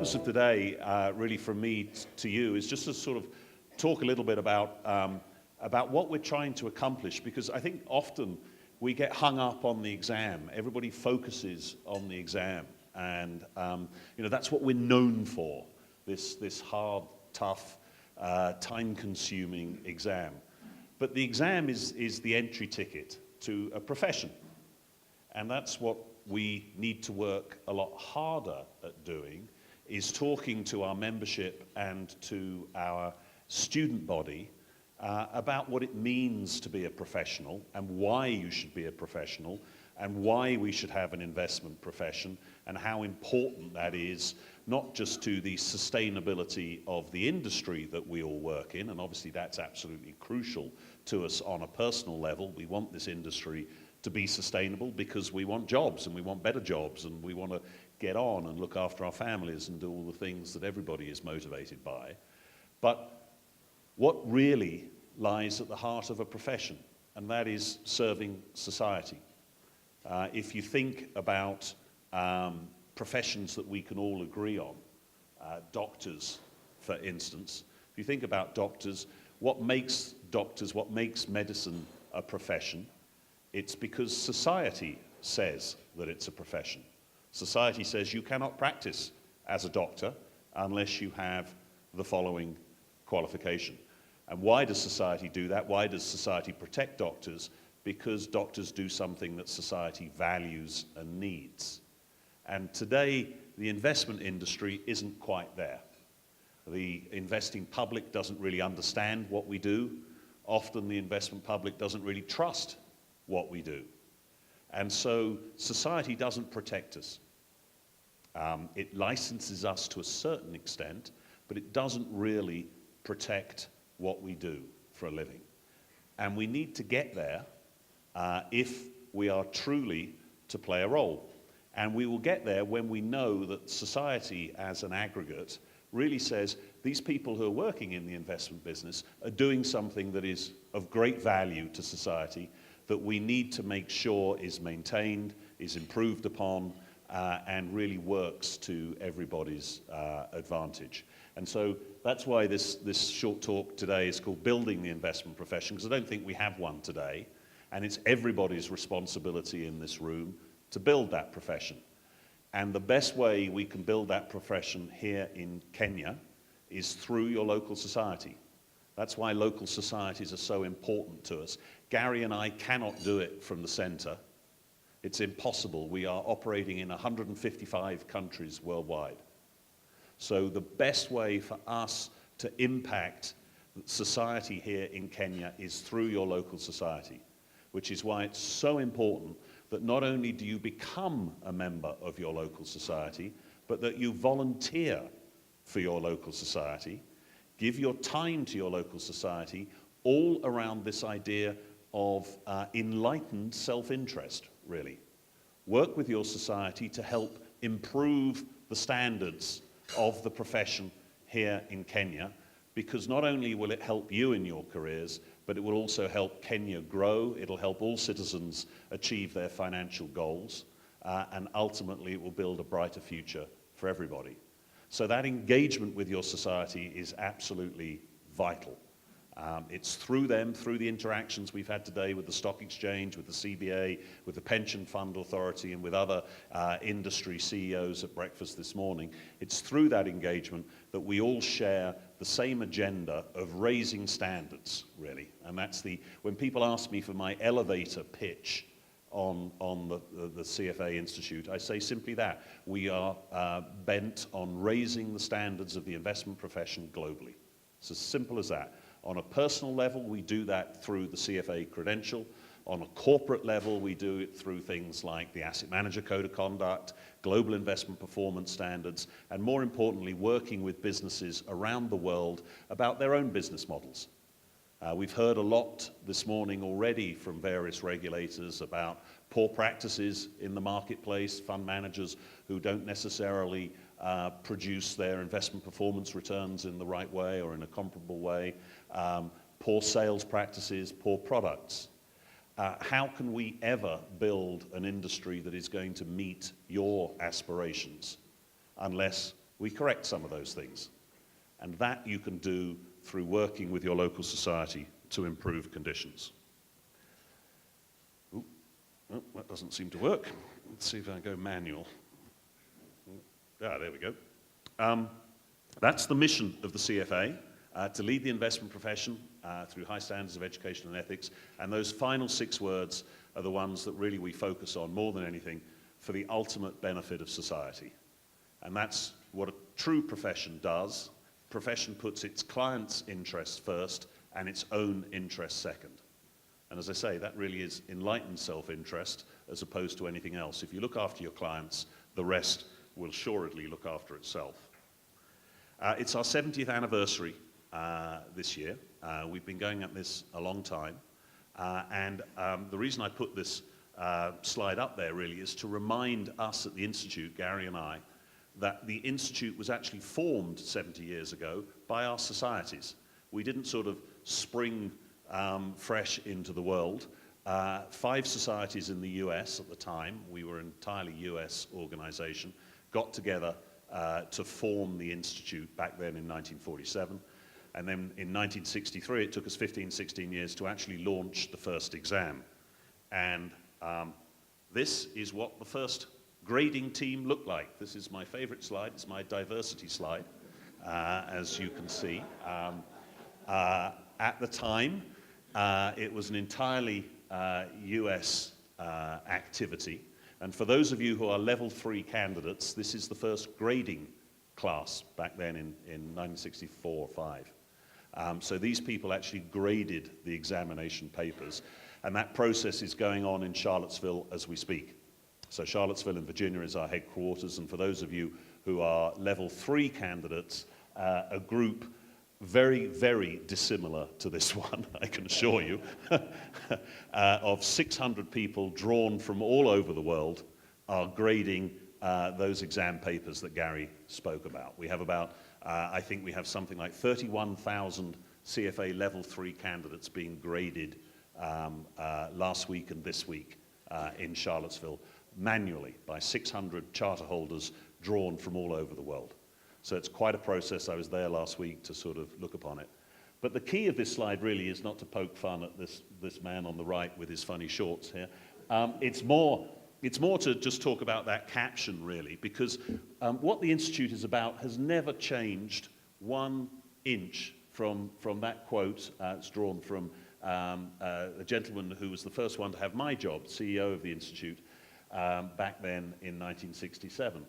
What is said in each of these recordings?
purpose of today, really from me to you, is just to sort of talk a little bit about what we're trying to accomplish, because I think often we get hung up on the exam. Everybody focuses on the exam, and that's what we're known for, this hard, tough, time-consuming exam. But the exam is the entry ticket to a profession, and that's what we need to work a lot harder at doing, is talking to our membership and to our student body about what it means to be a professional and why you should be a professional and why we should have an investment profession and how important that is, not just to the sustainability of the industry that we all work in, and obviously that's absolutely crucial to us on a personal level. We want this industry to be sustainable because we want jobs, and we want better jobs, and we want to get on and look after our families and do all the things that everybody is motivated by. But what really lies at the heart of a profession, and that is serving society. If you think about professions that we can all agree on, doctors, for instance, if you think about doctors, what makes medicine a profession? It's because society says that it's a profession. Society says you cannot practice as a doctor unless you have the following qualification. And why does society do that? Why does society protect doctors? Because doctors do something that society values and needs. And today, the investment industry isn't quite there. The investing public doesn't really understand what we do. Often the investment public doesn't really trust what we do. And so society doesn't protect us. It licenses us to a certain extent, but it doesn't really protect what we do for a living. And we need to get there if we are truly to play a role. And we will get there when we know that society as an aggregate really says these people who are working in the investment business are doing something that is of great value to society, that we need to make sure is maintained, is improved upon, and really works to everybody's advantage. And so that's why this short talk today is called Building the Investment Profession, because I don't think we have one today, and it's everybody's responsibility in this room to build that profession. And the best way we can build that profession here in Kenya is through your local society. That's why local societies are so important to us. Gary and I cannot do it from the center. It's impossible. We are operating in 155 countries worldwide. So the best way for us to impact society here in Kenya is through your local society, which is why it's so important that not only do you become a member of your local society, but that you volunteer for your local society, give your time to your local society, all around this idea of enlightened self-interest, really. Work with your society to help improve the standards of the profession here in Kenya, because not only will it help you in your careers, but it will also help Kenya grow, it'll help all citizens achieve their financial goals, and ultimately it will build a brighter future for everybody. So that engagement with your society is absolutely vital. It's through them, through the interactions we've had today with the Stock Exchange, with the CBA, with the Pension Fund Authority, and with other industry CEOs at breakfast this morning. It's through that engagement that we all share the same agenda of raising standards, really. And that's when people ask me for my elevator pitch on the CFA Institute, I say simply that. We are bent on raising the standards of the investment profession globally. It's as simple as that. On a personal level, we do that through the CFA credential. On a corporate level, we do it through things like the Asset Manager Code of Conduct, Global Investment Performance Standards, and more importantly, working with businesses around the world about their own business models. We've heard a lot this morning already from various regulators about poor practices in the marketplace, fund managers who don't necessarily produce their investment performance returns in the right way or in a comparable way, poor sales practices, poor products. How can we ever build an industry that is going to meet your aspirations unless we correct some of those things. And that you can do through working with your local society to improve conditions. Ooh, oh, that doesn't seem to work. Let's see if I go manual. Ah, there we go. That's the mission of the CFA, to lead the investment profession through high standards of education and ethics. And those final 6 words are the ones that really we focus on more than anything for the ultimate benefit of society. And that's what a true profession does. Profession puts its clients' interests first and its own interests second. And as I say, that really is enlightened self-interest as opposed to anything else. If you look after your clients, the rest will assuredly look after itself. It's our 70th anniversary this year. We've been going at this a long time. And the reason I put this slide up there really is to remind us at the Institute, Gary and I, that the Institute was actually formed 70 years ago by our societies. We didn't sort of spring fresh into the world. 5 societies in the US at the time, we were an entirely US organization, got together to form the Institute back then in 1947. And then in 1963, it took us 15, 16 years to actually launch the first exam. And this is what the first grading team looked like. This is my favorite slide. It's my diversity slide, as you can see. At the time, it was an entirely US activity. And for those of you who are level 3 candidates, this is the first grading class back then in 1964 or 5. So these people actually graded the examination papers, and that process is going on in Charlottesville as we speak. So Charlottesville in Virginia is our headquarters, and for those of you who are level 3 candidates, a group very, very dissimilar to this one, I can assure you, of 600 people drawn from all over the world are grading those exam papers that Gary spoke about. We have about, I think we have something like 31,000 CFA level 3 candidates being graded last week and this week in Charlottesville, manually by 600 charter holders drawn from all over the world. So it's quite a process. I was there last week to sort of look upon it. But the key of this slide really is not to poke fun at this man on the right with his funny shorts here. It's more to just talk about that caption really, because what the Institute is about has never changed 1 inch from that quote. It's drawn from a gentleman who was the first one to have my job, CEO of the Institute, back then in 1967.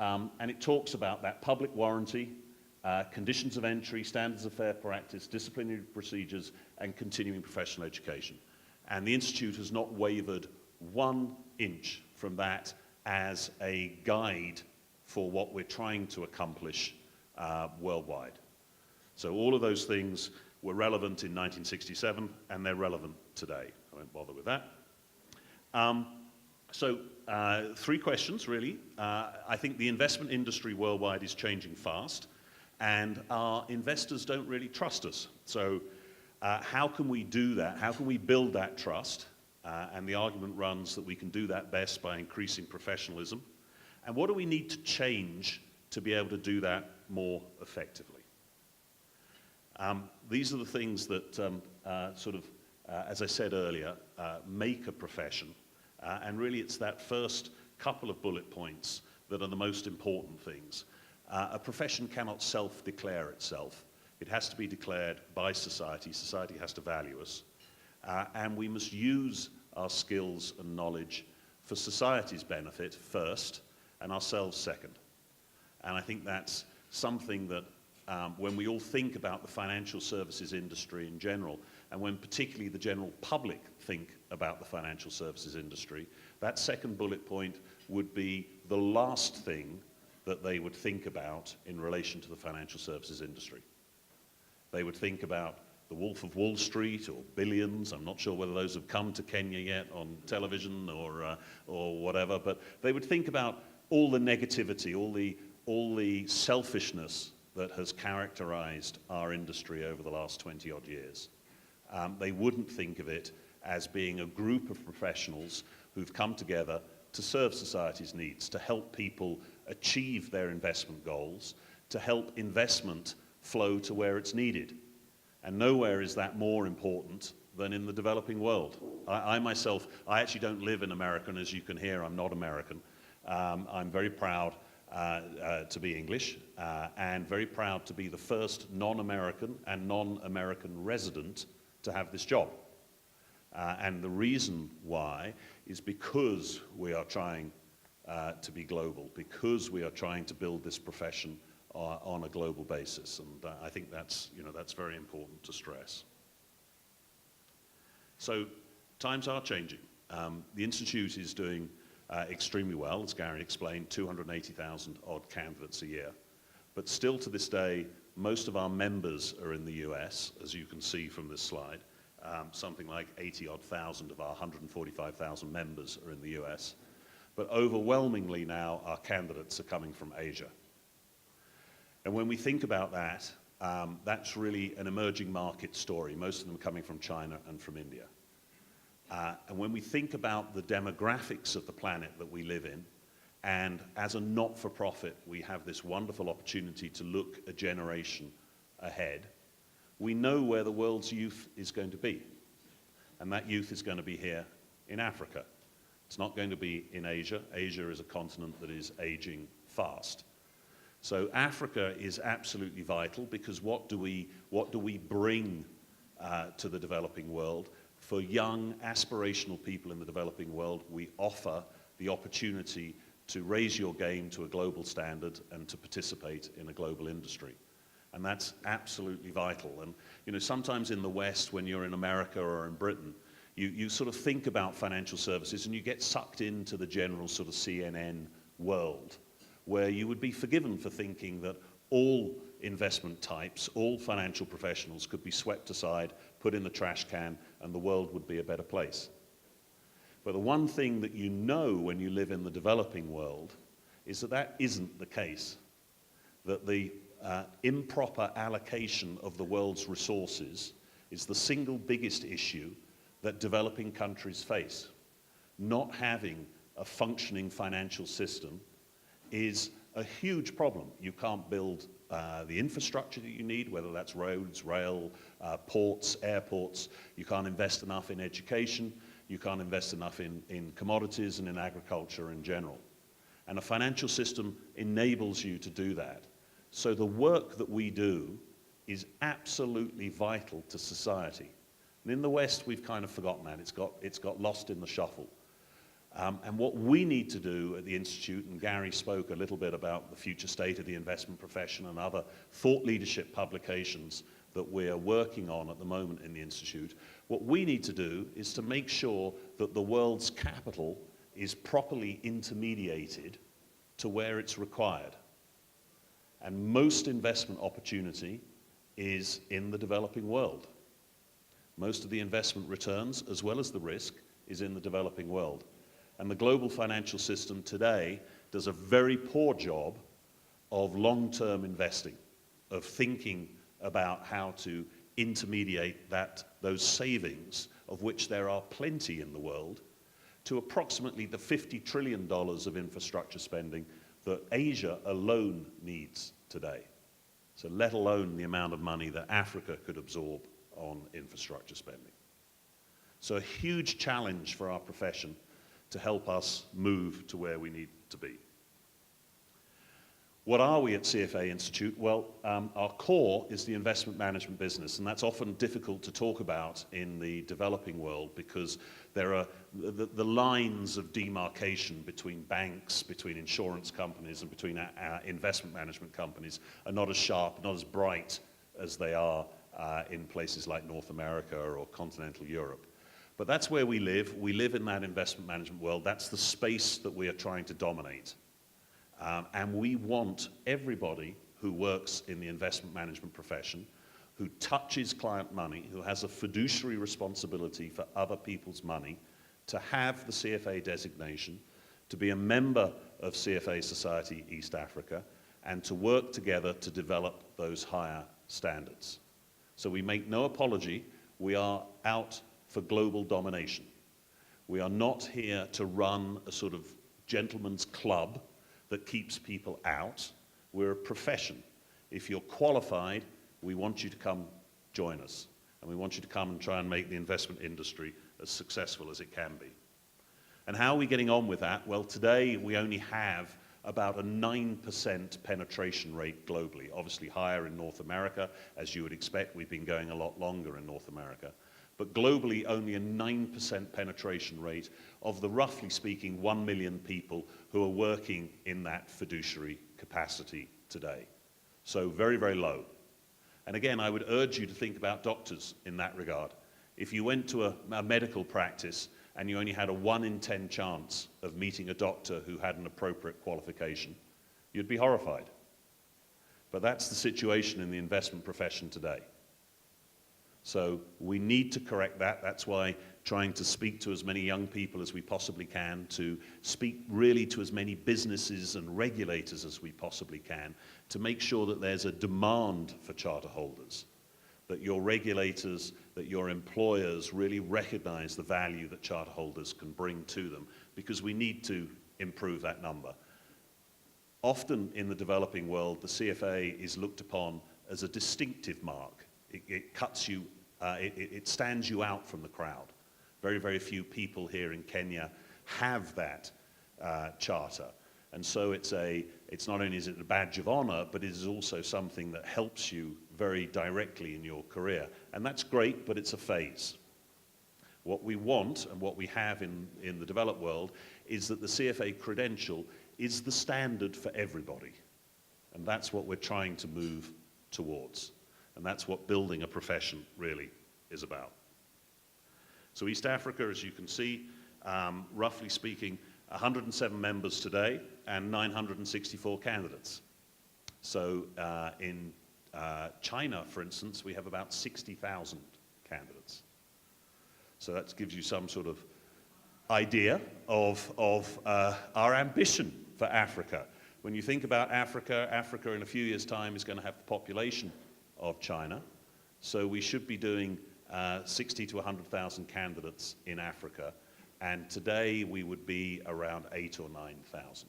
And it talks about that public warranty, conditions of entry, standards of fair practice, disciplinary procedures, and continuing professional education. And the Institute has not wavered 1 inch from that as a guide for what we're trying to accomplish worldwide. So all of those things were relevant in 1967, and they're relevant today. I won't bother with that. So 3 questions, really. I think the investment industry worldwide is changing fast, and our investors don't really trust us. So how can we do that? How can we build that trust? And the argument runs that we can do that best by increasing professionalism. And what do we need to change to be able to do that more effectively? These are the things that as I said earlier, make a profession. And really it's that first couple of bullet points that are the most important things. A profession cannot self-declare itself. It has to be declared by society. Society has to value us. And we must use our skills and knowledge for society's benefit first and ourselves second. And I think that's something that when we all think about the financial services industry in general, and when particularly the general public think about the financial services industry, that second bullet point would be the last thing that they would think about in relation to the financial services industry. They would think about the Wolf of Wall Street or Billions. I'm not sure whether those have come to Kenya yet on television or whatever, but they would think about all the negativity, all the selfishness that has characterized our industry over the last 20-odd years. They wouldn't think of it as being a group of professionals who've come together to serve society's needs, to help people achieve their investment goals, to help investment flow to where it's needed. And nowhere is that more important than in the developing world. I myself, I actually don't live in America, and as you can hear, I'm not American. I'm very proud to be English, and very proud to be the first non-American and non-American resident to have this job. And the reason why is because we are trying to be global, because we are trying to build this profession on a global basis. And I think that's, that's very important to stress. So times are changing. The Institute is doing extremely well, as Gary explained, 280,000 odd candidates a year. But still to this day, most of our members are in the US, as you can see from this slide. Something like 80-odd thousand of our 145,000 members are in the US. But overwhelmingly now, our candidates are coming from Asia. And when we think about that, that's really an emerging market story, most of them coming from China and from India. And when we think about the demographics of the planet that we live in, and as a not-for-profit, we have this wonderful opportunity to look a generation ahead, we know where the world's youth is going to be. And that youth is going to be here in Africa. It's not going to be in Asia. Asia is a continent that is aging fast. So Africa is absolutely vital, because what do we bring to the developing world? For young, aspirational people in the developing world, we offer the opportunity to raise your game to a global standard and to participate in a global industry. And that's absolutely vital. And sometimes in the West, when you're in America or in Britain, you sort of think about financial services and you get sucked into the general sort of CNN world, where you would be forgiven for thinking that all investment types, all financial professionals could be swept aside, put in the trash can, and the world would be a better place. But the one thing that you know when you live in the developing world is that that isn't the case. That the improper allocation of the world's resources is the single biggest issue that developing countries face. Not having a functioning financial system is a huge problem. You can't build the infrastructure that you need, whether that's roads, rail, ports, airports. You can't invest enough in education. You can't invest enough in commodities and in agriculture in general. And a financial system enables you to do that. So the work that we do is absolutely vital to society. And in the West, we've kind of forgotten that. It's got lost in the shuffle. And what we need to do at the Institute, and Gary spoke a little bit about the future state of the investment profession and other thought leadership publications that we're working on at the moment in the Institute, what we need to do is to make sure that the world's capital is properly intermediated to where it's required. And most investment opportunity is in the developing world. Most of the investment returns, as well as the risk, is in the developing world. And the global financial system today does a very poor job of long-term investing, of thinking about how to intermediate those savings, of which there are plenty in the world, to approximately the $50 trillion of infrastructure spending that Asia alone needs today. So let alone the amount of money that Africa could absorb on infrastructure spending. So a huge challenge for our profession to help us move to where we need to be. What are we at CFA Institute? Well, our core is the investment management business, and that's often difficult to talk about in the developing world because there are the lines of demarcation between banks, between insurance companies, and between our investment management companies are not as sharp, not as bright as they are in places like North America or continental Europe. But that's where we live. We live in that investment management world. That's the space that we are trying to dominate. And we want everybody who works in the investment management profession, who touches client money, who has a fiduciary responsibility for other people's money, to have the CFA designation, to be a member of CFA Society East Africa, and to work together to develop those higher standards. So we make no apology. We are out for global domination. We are not here to run a sort of gentleman's club that keeps people out. We're a profession. If you're qualified, we want you to come join us. And we want you to come and try and make the investment industry as successful as it can be. And how are we getting on with that? Well, today we only have about a 9% penetration rate globally, obviously higher in North America. As you would expect, we've been going a lot longer in North America. But globally, only a 9% penetration rate of the, roughly speaking, 1 million people who are working in that fiduciary capacity today. So very, very low. And again, I would urge you to think about doctors in that regard. If you went to a medical practice and you only had a 1 in 10 chance of meeting a doctor who had an appropriate qualification, you'd be horrified. But that's the situation in the investment profession today. So we need to correct that. That's why trying to speak to as many young people as we possibly can, to speak really to as many businesses and regulators as we possibly can, to make sure that there's a demand for charter holders, that your regulators, that your employers really recognize the value that charter holders can bring to them, because we need to improve that number. Often in the developing world, the CFA is looked upon as a distinctive mark. It cuts you, it stands you out from the crowd. Very, very few people here in Kenya have that charter. And so it's not only is it a badge of honor, but it is also something that helps you very directly in your career. And that's great, but it's a phase. What we want and what we have in the developed world is that the CFA credential is the standard for everybody. And that's what we're trying to move towards. And that's what building a profession really is about. So East Africa, as you can see, roughly speaking, 107 members today and 964 candidates. So in China, for instance, we have about 60,000 candidates. So that gives you some sort of idea of our ambition for Africa. When you think about Africa, Africa in a few years' time is going to have the population of China. So we should be doing 60 to 100,000 candidates in Africa. And today we would be around 8,000 or 9,000.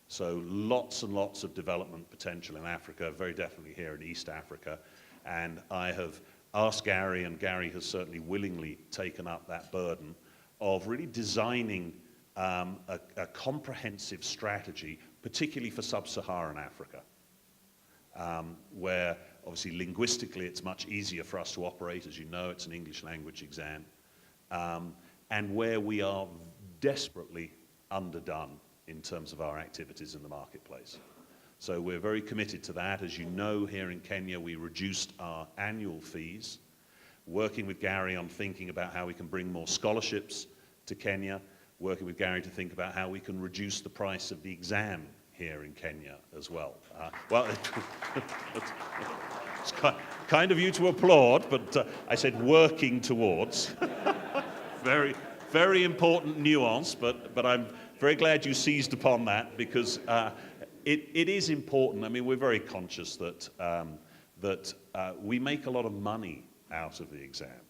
So lots and lots of development potential in Africa, very definitely here in East Africa. And I have asked Gary, and Gary has certainly willingly taken up that burden of really designing a comprehensive strategy, particularly for sub-Saharan Africa, where obviously linguistically it's much easier for us to operate. As you know, it's an English language exam, and where we are desperately underdone in terms of our activities in the marketplace. So we're very committed to that. As you know, here in Kenya, we reduced our annual fees, working with Gary on thinking about how we can bring more scholarships to Kenya, working with Gary to think about how we can reduce the price of the exam here in Kenya as well. Well, it's kind of you to applaud, but I said working towards. Very, very important nuance, but I'm very glad you seized upon that, because it is important. I mean, we're very conscious that we make a lot of money out of the exam,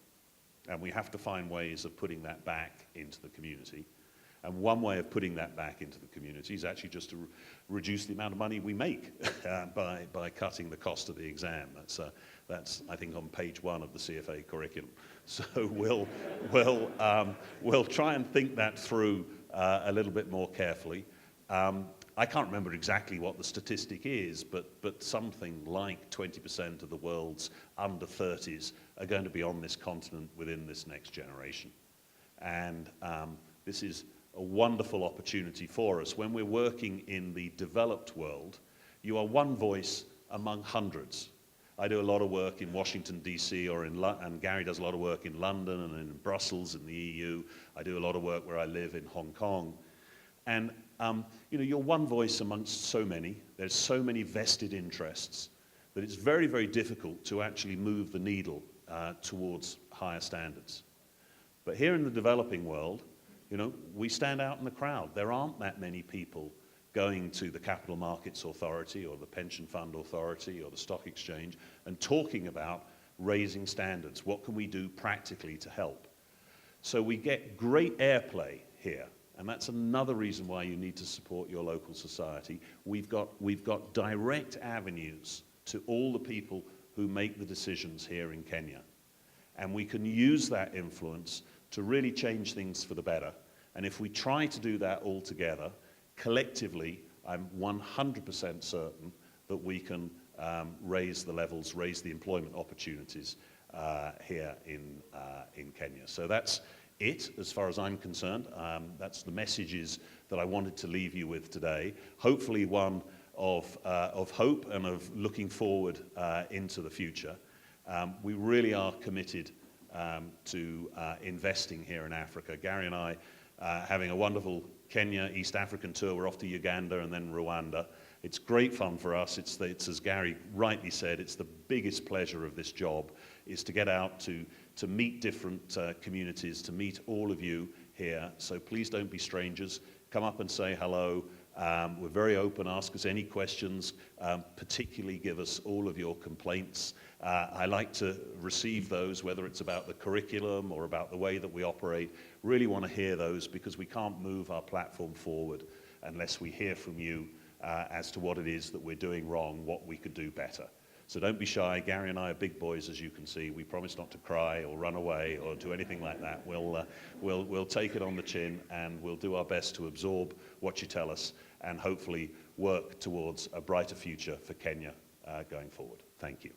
and we have to find ways of putting that back into the community. And one way of putting that back into the community is actually just to reduce the amount of money we make by cutting the cost of the exam. That's I think on page 1 of the CFA curriculum. So we'll try and think that through a little bit more carefully. I can't remember exactly what the statistic is, but something like 20% of the world's under 30s are going to be on this continent within this next generation. And this is a wonderful opportunity for us. When we're working in the developed world, you are one voice among hundreds. I do a lot of work in Washington, D.C., and Gary does a lot of work in London and in Brussels in the EU. I do a lot of work where I live in Hong Kong. And you're one voice amongst so many. There's so many vested interests that it's very, very difficult to actually move the needle towards higher standards. But here in the developing world, we stand out in the crowd. There aren't that many people going to the Capital Markets Authority or the Pension Fund Authority or the Stock Exchange and talking about raising standards. What can we do practically to help? So we get great airplay here And that's another reason why you need to support your local society. We've got direct avenues to all the people who make the decisions here in Kenya. And we can use that influence to really change things for the better. And if we try to do that all together, collectively, I'm 100% certain that we can raise the levels, raise the employment opportunities here in Kenya. So that's it, as far as I'm concerned. That's the messages that I wanted to leave you with today. Hopefully one of hope and of looking forward into the future. We really are committed to investing here in Africa. Gary and I having a wonderful Kenya, East African tour. We're off to Uganda and then Rwanda. It's great fun for us. It's as Gary rightly said, it's the biggest pleasure of this job, is to get out to meet different communities, to meet all of you here. So please don't be strangers. Come up and say hello. We're very open. Ask us any questions. Particularly give us all of your complaints. I like to receive those, whether it's about the curriculum or about the way that we operate. Really want to hear those, because we can't move our platform forward unless we hear from you as to what it is that we're doing wrong, what we could do better. So don't be shy. Gary and I are big boys, as you can see. We promise not to cry or run away or do anything like that. We'll take it on the chin, and we'll do our best to absorb what you tell us and hopefully work towards a brighter future for Kenya going forward. Thank you.